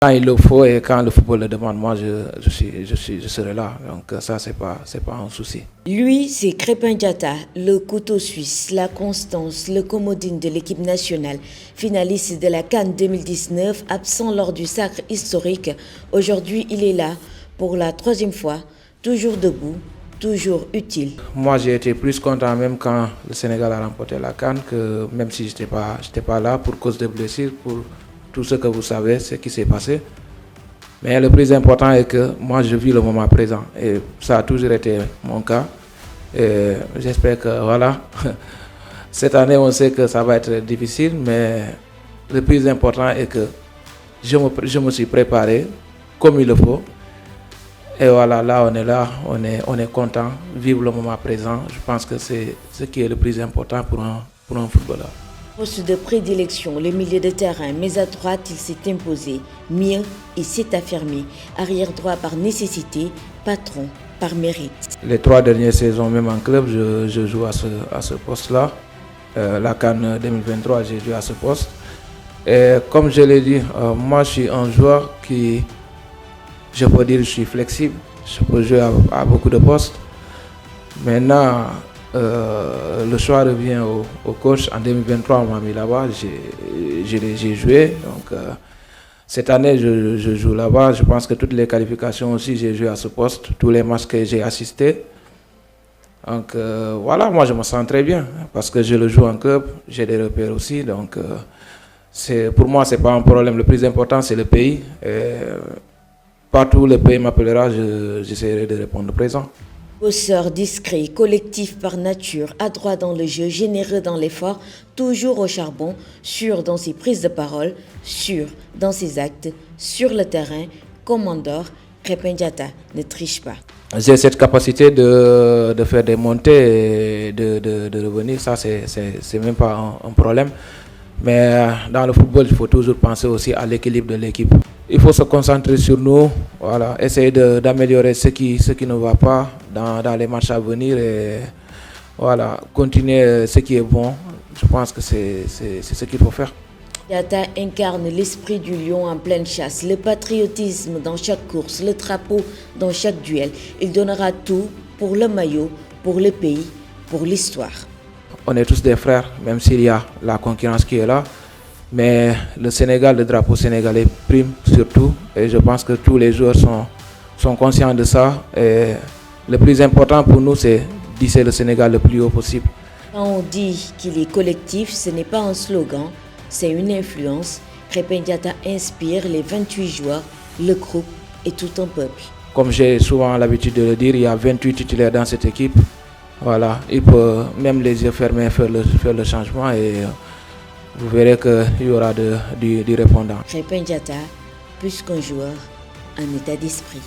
Quand il le faut et quand le football le demande, moi je serai là. Donc ça, c'est pas un souci. Lui, c'est Crépin Diatta, le couteau suisse, la constance, le commodine de l'équipe nationale, finaliste de la CAN 2019, absent lors du sacre historique. Aujourd'hui, il est là pour la 3e fois, toujours debout, toujours utile. Moi, j'ai été plus content même quand le Sénégal a remporté la CAN, que même si j'étais pas là pour cause de blessures, pour tout ce que vous savez, ce qui s'est passé. Mais le plus important est que moi, je vis le moment présent. Et ça a toujours été mon cas. Et j'espère que, voilà, cette année, on sait que ça va être difficile, mais le plus important est que je me suis préparé comme il le faut. Et voilà, là, on est content, vivre le moment présent. Je pense que c'est ce qui est le plus important pour un footballeur. Poste de prédilection, le milieu de terrain, mais à droite, il s'est imposé. Mieux, il s'est affirmé. Arrière droit par nécessité, patron par mérite. Les 3 dernières saisons, même en club, je joue à ce poste-là. La CAN 2023, j'ai joué à ce poste. Et comme je l'ai dit, moi, je suis un joueur qui, je peux dire, je suis flexible. Je peux jouer à beaucoup de postes. Maintenant, le choix revient au coach. En 2023, on m'a mis là-bas, j'ai joué. Donc, cette année, je joue là-bas. Je pense que toutes les qualifications aussi, j'ai joué à ce poste. Tous les matchs que j'ai assistés. Donc, voilà, moi, je me sens très bien parce que je le joue en club. J'ai des repères aussi. Donc, pour moi, ce n'est pas un problème. Le plus important, c'est le pays. Et partout où le pays m'appellera, j'essaierai de répondre présent. Bosseur discret, collectif par nature, adroit dans le jeu, généreux dans l'effort, toujours au charbon, sûr dans ses prises de parole, sûr dans ses actes, sur le terrain, commandeur, Crépin Diatta ne triche pas. J'ai cette capacité de faire des montées et de revenir, ça c'est même pas un problème. Mais dans le football, il faut toujours penser aussi à l'équilibre de l'équipe. Il faut se concentrer sur nous, voilà, essayer d'améliorer ce qui ne va pas dans les matchs à venir et voilà, continuer ce qui est bon. Je pense que c'est ce qu'il faut faire. Diatta incarne l'esprit du lion en pleine chasse, le patriotisme dans chaque course, le drapeau dans chaque duel. Il donnera tout pour le maillot, pour le pays, pour l'histoire. On est tous des frères, même s'il y a la concurrence qui est là. Mais le Sénégal, le drapeau sénégalais prime surtout. Et je pense que tous les joueurs sont conscients de ça. Et le plus important pour nous, c'est d'hisser le Sénégal le plus haut possible. Quand on dit qu'il est collectif, ce n'est pas un slogan, c'est une influence. Crépin Diatta inspire les 28 joueurs, le groupe et tout un peuple. Comme j'ai souvent l'habitude de le dire, il y a 28 titulaires dans cette équipe. Voilà, il peut même les yeux fermés faire le changement et vous verrez qu'il y aura du répondant. Crépin Diatta, plus qu'un joueur, un état d'esprit.